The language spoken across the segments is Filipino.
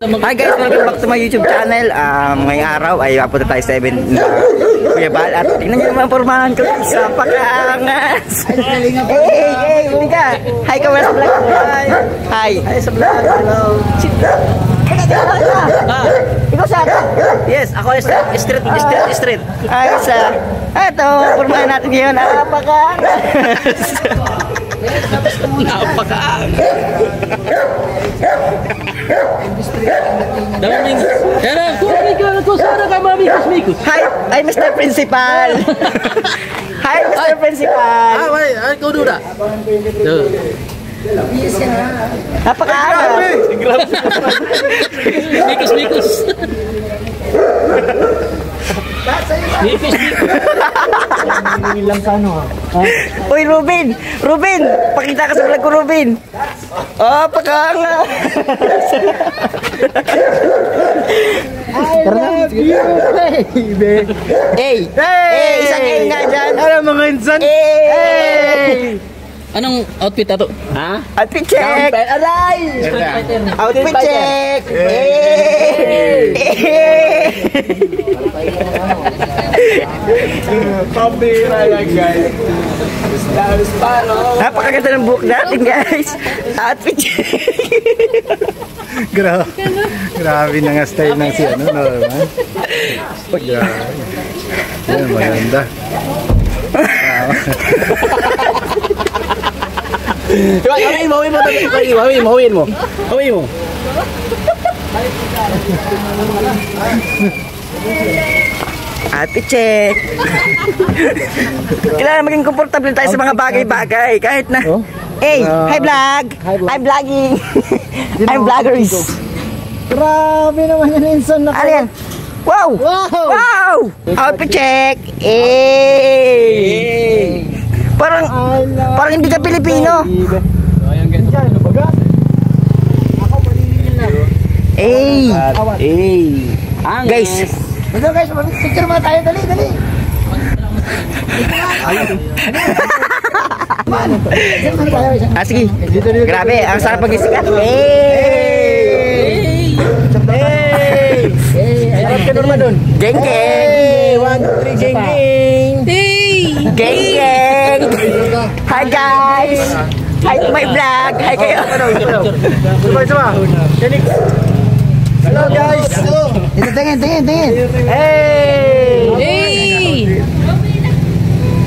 Hi guys, welcome back to my YouTube channel. Ngayong araw ay papunta tayo sa event na Kuya Bal. At tingnan nyo naman pormahan ko sa pakaangas. Hey, hindi ka. Hi ka sa vlog. Hi. Hi sa vlog. Hello. Ikaw sa akin? Yes, ako street. Ay, ito, pormahan natin ngayon. Pakaangas. Napakaangas. Hi, Mr. Principal. Hi, Mr. Principal. Ay, kau dulu dah. Napakaangas. Mikus. Uy, Ruben, pakita ka sa vlog ko, Ruben. Oh, pakaangas. I love you, baby. Hey, isang A nga dyan. Ano mga insan? Hey. Anong outfit ato? Ha? Outfit check. Aray. Outfit check. Pambira yan, guys. Napakaganda ng buhok natin, guys. Outfit check. Grabe na nga style ng si ano, naman. Grabe. Yan, maganda. Mawin mo. Outfit check. Kailangan maging komportable tayo sa mga bagay-bagay. Kahit na... Hey, hi vlog. I'm vlogging. I'm vloggers. Grabe naman yan, insan na. Ano yan? Wow! Outfit check. Hey! Parang hindi ka Pilipino. Hey! Guys, picture mo tayo, dali. Sige. Grabe, ang sarap mag-isikat. Hey! Sarap ka naman dun. Geng! 1, 2, 3, geng! Hi guys! Hi to my vlog! Hi kayo! Sama. Hello guys! Ito, tingin!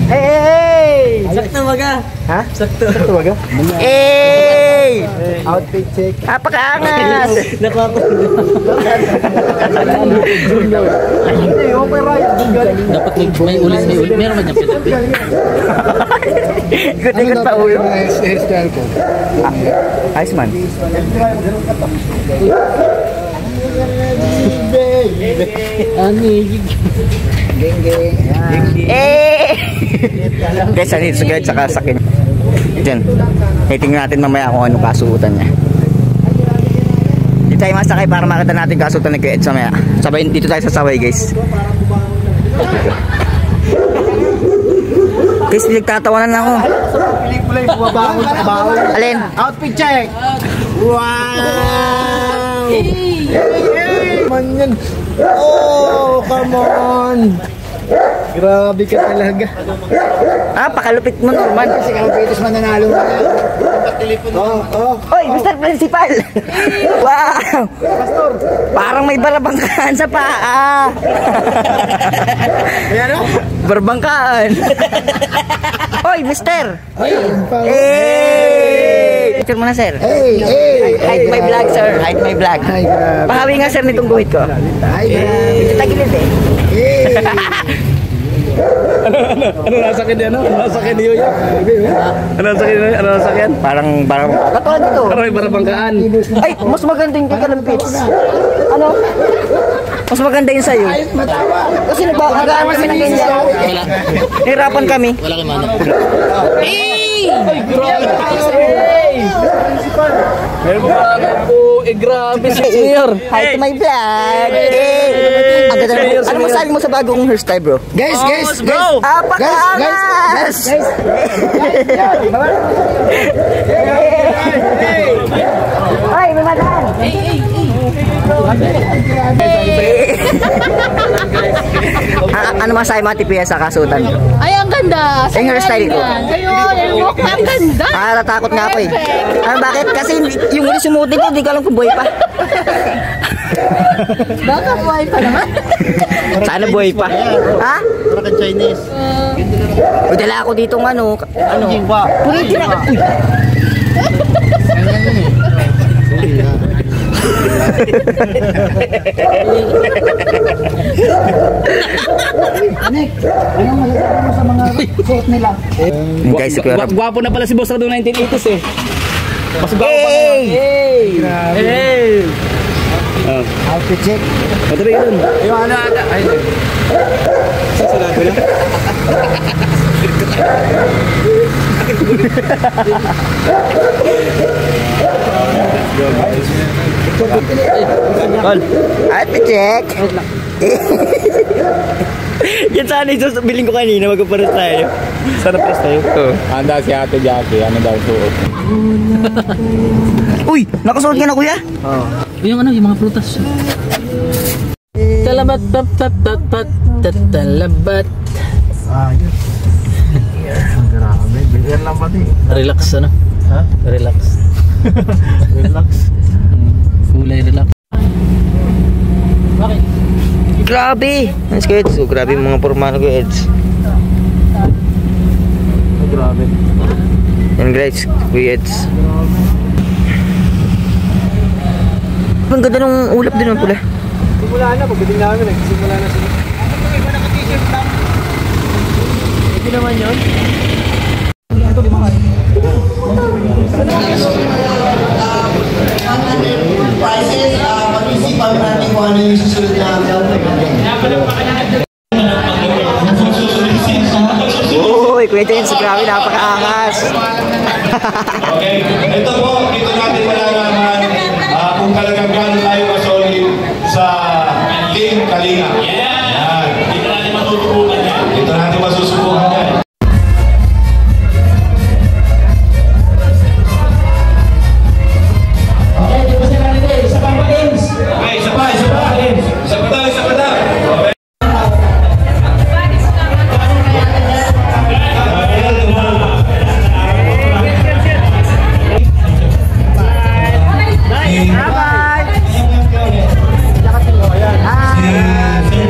Hey! Sakto baga. Ha? Sakto baga? Hey! Outfit check. Napakaangas! Dapat may ulit. Meron ba niya pinapit? Ikot pa ulo. Hairstyle ko. Ayos man. Guys, andito sa guide saka sakin. Diyan. Tingnan natin mamaya kung anong kasuotan niya. Dito tayo masakay para makita natin kasuotan ni Kuya Ed mamaya. Sabay, dito tayo sa saway, guys. Guys, nagtatawanan na ako. Alin? Outfit check. Wow! Man yan. Oh, come on. Grabe ka talaga. Pakalupit mo naman. Kasi kalpitos mananalo na. Oy, Mr. Principal. Wow. Pastor. Parang may barabangkaan sa paa. Ayan o? Barbangkaan. Oy, Mister. Picture mo na, sir. Hide my vlog, sir. Hide my vlog. Pahawi nga, sir, nitong guhit ko. Ito tagilid eh. Ano nasakit yan? Ano nasakit niyo yan? Ano nasakit yan? Parang katulad dito. Parang barabangkaan. Ay, mas maganda yung kalampits. Ano? Mas maganda yun sa'yo. Kasi nag-aaral kami ng ganyan. Nahirapan kami. Wala kang manok. Hey! Ay, grabe. Grabe si Mayor. Hi to my vlog. Ang ganda naman. Ano masabi mo sa bagong hairstyle, bro? Guys. Pakaangas! Ay, may madaan. Ano masahe mo, Ate Pia, sa kasutan ko? Ay, ang ganda. Yung hairstyle ko. Kayo, yung walk na ang ganda. Natatakot nga ako eh. Ano, bakit? Kasi yung huli sumutin ko, di ko alam kung buhay pa. Baka buhay pa naman. Sana buhay pa. Ha? Para Chinese. O, dala ako dito ng ano. Pwede na. Uy. Guys, siguro. Gwapo na pala si Boss Rado 1980s eh. Mas gwapo pa Hey! Hey! Outfit check. Patuloy ka dun. Yung ano ata. Ay, Sarado na. Call. Ate check. Yan sana yung biling ko kanina, magpaparas tayo. Sana press tayo. Oo. Handa si Ate Jackie. Ano daw suot? Uy! Nakasuot ka na, kuya? Yung ano, yung mga prutas. Talabat, tap, tap, tap, tap, talabat. ayos. Ang grabe. Bigyan lang pati. Relax ano? Ha? Relax. Relax. Kulay relax. Bakit? Grabe! Mas kuya Eds. Grabe yung mga pormano ko, Eds. Oh, grabe. Yan guys, kuya Eds. Ang ganda ng ulap din ng pula. Simula na. Pagdating namin, nagsimula na sila. Hindi naman yun. Prices, pag-isipan natin kung ano yung susunod na Uy, kuya Eds, grabe, napakaangas. Okay, ito po, dito natin malalaman kung talagang gano'n tayo masolid sa Team Kalinga. Yan. Dito natin masusubukan yan. Dito natin masusubukan yan. Okay, isa pa tayo. Isa pa tayo. Okay.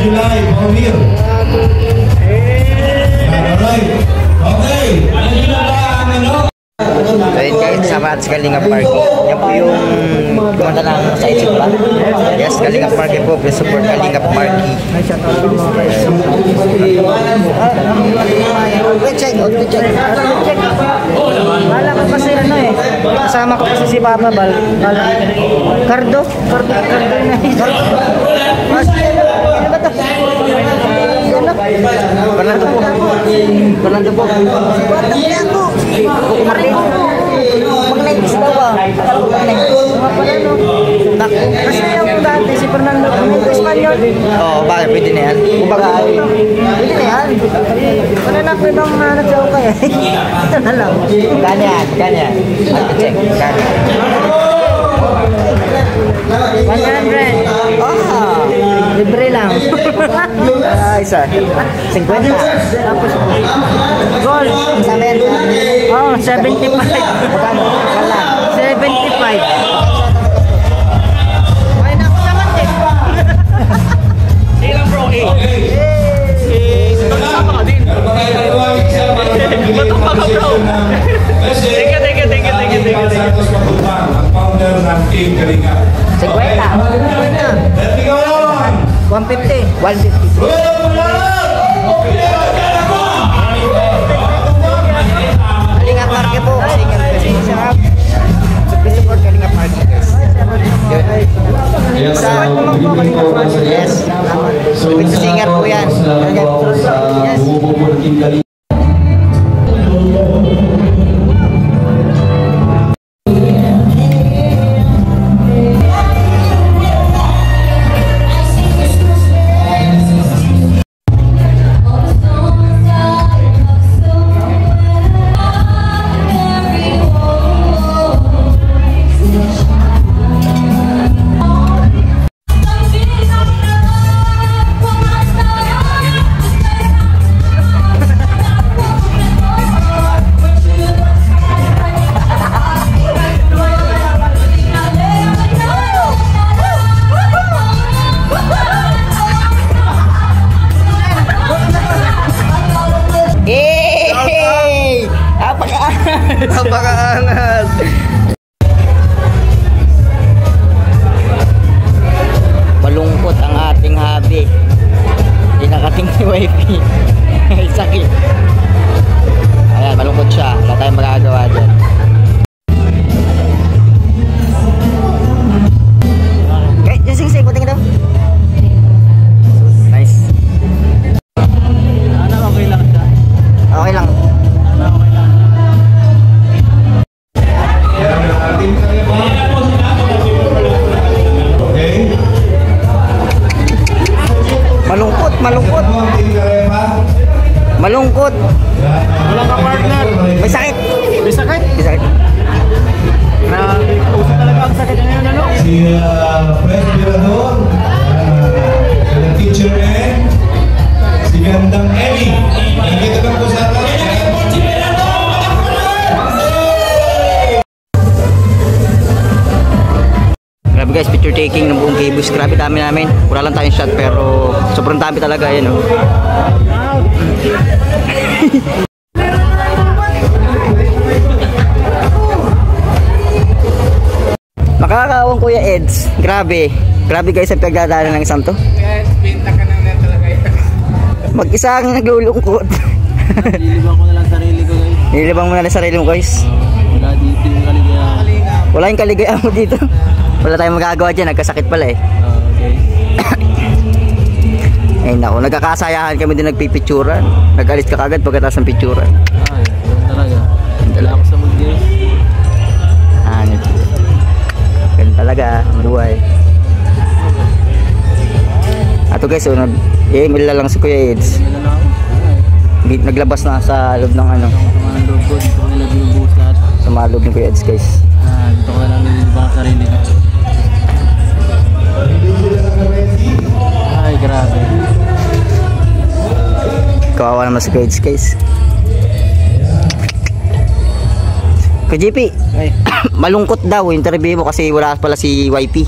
July, Paulio. Alright. Okay. Ano? So yun guys, sama at sa Kalinga Park. Yan po yung kumanta ng sa isip ba? Yes, Kalinga Park po. Please support Kalinga Park. Check. Wala ko kasi ano eh. Kasama ko kasi si Papa Bal. Cardo na yun. Fernando po. Coco Martin. Mag-90s daw ba? Kasi yung dati si Fernando, may Espanyol. Oo, bakit? Pwede na yan. Kumbaga, Pwede na yan. Wala na ko ibang nagsaw ka eh. Ito na lang. ganyan. Ate check, ganyan. 100. Libre lang. Isa. 50. Tapos gold. Sa men. Oh, 75. Magkano? Wala. 75. Ay, naku naman eh. Ilang bro, eh. Sama ka din. Batok pa ka bro. Thank you. Ang founder ng Team Kalinga. 50. Let's go on! 150. 150. Kalinga Park po. Singer kasi sarap. Support Kalinga Park guys. Yes, Sa yes. Singer po yan. Yes. Kalinga. wifey. Sakit. Ayan, malungkot siya. Wala tayong magagawa dyan. Okay, yung sing-sing, puting ito. Nice. Okay lang siya. Okay lang. Okay? Malungkot, malungkot. Malungkot. Wala ka partner. May sakit. May sakit. May sakit. Uso talaga ang sakit ngayon, ano? Si Presidador, si Teacher Ed, si Gandang Ellie. Nakikita lang po sa akin. Grabe guys, picture taking ng buong K-Bus. Grabe dami namin. Wala lang tayong shot pero sobrang dami talaga. Ayan oh. Makakaawang Kuya Eds. Grabe. Grabe guys ang pagdadaanan ng isang to. Mag-isa ang naglulungkot. Nilibang ko na lang sarili ko, guys. Nilibang mo na lang sarili mo guys. Wala dito yung kaligayahan. Wala yung kaligayahan mo dito. Wala tayong magagawa dyan. Nagkasakit pala eh. Okay. Ayun ako. Nagkakasayahan kami din nagpipicturan. Nag-alis ka kagad pagkatapos ng picturan. Ganun talaga. Wala ako sa mood, guys. Ganun talaga. Buhay. Ato guys, so, email na lang si Kuya Eds. Naglabas na sa loob ng ano. Sa mga loob ko, dito ko nila binubuhos lahat. Sa mga loob ni Kuya Eds guys. Dito ko na lang nilibang sarili ko. Ay, grabe. Kawawa naman si Kuya Eds guys. Kuya JP, malungkot daw interview mo kasi wala pala si YP.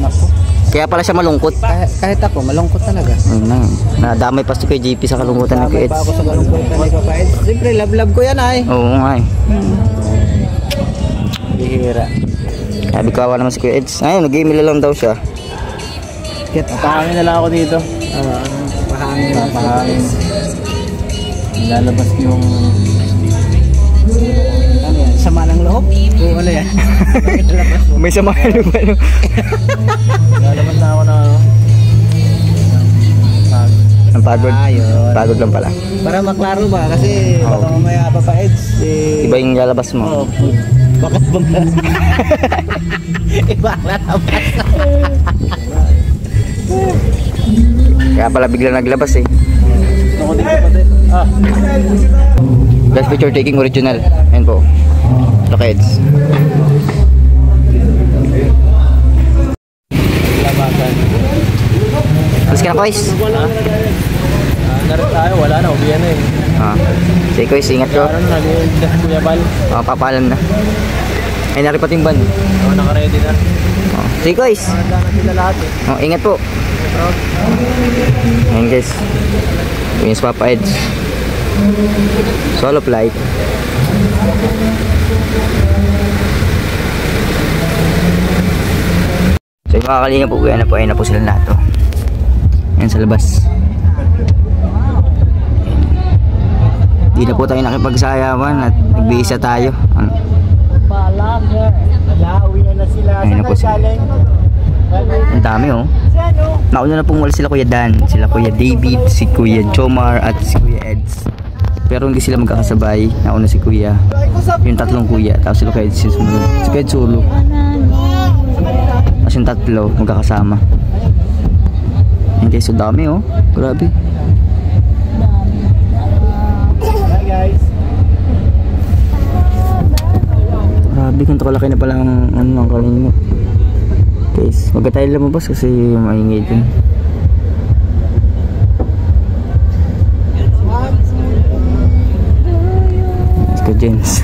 Naku. Kaya pala siya malungkot. Kahit ako, malungkot talaga. Ayun na. Nadamay pa si Kuya JP sa kalungkutan ng Kuya Eds. Ako sa malungkot ni Papa Eds. Siyempre, love ko yan ay. Oo nga eh. Bihira. Sabi kawawa naman si Kuya Eds. Ayun, nag-email lang daw siya. Pahangin na lang ako dito. Pahangin. Pahangin. Lalabas yung... Ano yan? Sama ng loob? Oo, ano yan? May sama ka naman. Lalabas na ako na ano. Ang pagod. Ayun. Pagod lang pala. Para maklaro ba? Kasi baka mamaya Papa Eds. Iba yung lalabas mo. Bakit bang iba ang lalabas? Kaya pala bigla naglabas eh. Ako dito pati. That's picture taking original. Ayan po. Look Eds. Labasan. Alas ka na Kois. Narin tayo, wala na, ubiyan na eh. Sige Kois, ingat ko. Ano na, liligtas Kuya Bal. Papalam na. Ay nari pa timban. Ako naka-ready na. Sige Kois. Handa na sila lahat eh. Ingat po. Ayan guys. Ito yung Papa Eds. Solo flight. So yung mga kalinga po, kaya na po, ayun na po sila lahat. Ayan sa labas. Di na po tayo nakipagsayawan at nagbihisa tayo. Uwi na sila. Ayun na po sila. Ang dami oh. Nauna na pong wala sila Kuya Dan, sila Kuya David, si Kuya Jomar at si Kuya Eds. Pero hindi sila magkakasabay. Nauna si Kuya, yung tatlong Kuya, tapos sila Kuya Eds yung sumunod. Si Kuya Solo. Tapos yung tatlo magkakasama. Hindi, so dami oh. Grabe. Grabe, kung kalaki na palang ano ang kalinga. Guys, wag tayo lumabas kasi maingay din. Let's go James.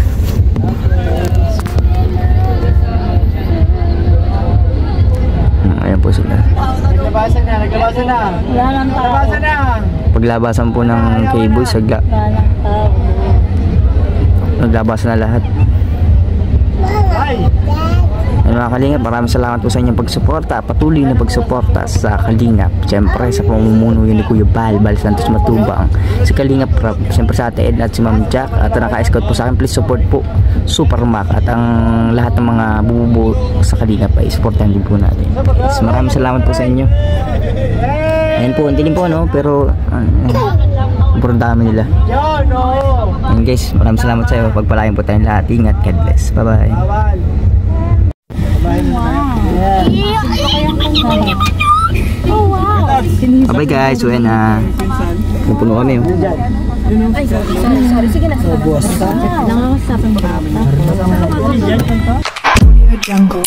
Ayan po sila. Naglabasan na, naglabasan na. Naglabasan na. Paglabasan po ng K-Boy, sagla. Naglabasan na lahat. Ay! Mga Kalingap, maraming salamat po sa inyong pagsuporta, patuloy na pagsuporta sa Kalingap. Siyempre sa pamumuno yun ni Kuya Bal Santos Matubang, si Kalingap Rob, siyempre sa Ate Edna at si Ma'am Jack, at naka-escort po sa akin. Please support po Super Mac at ang lahat ng mga bubuo sa Kalingap ay supportan din po natin. So, maraming salamat po sa inyo. Ayan po, hindi din po no, pero sobrang dami nila. And guys, maraming salamat sa iyo. Pagpalain po tayong lahat. Ingat, God bless. Bye bye. Bye guys, so yan pupuno kami Sige na. Nangangasapan ba? Jungle.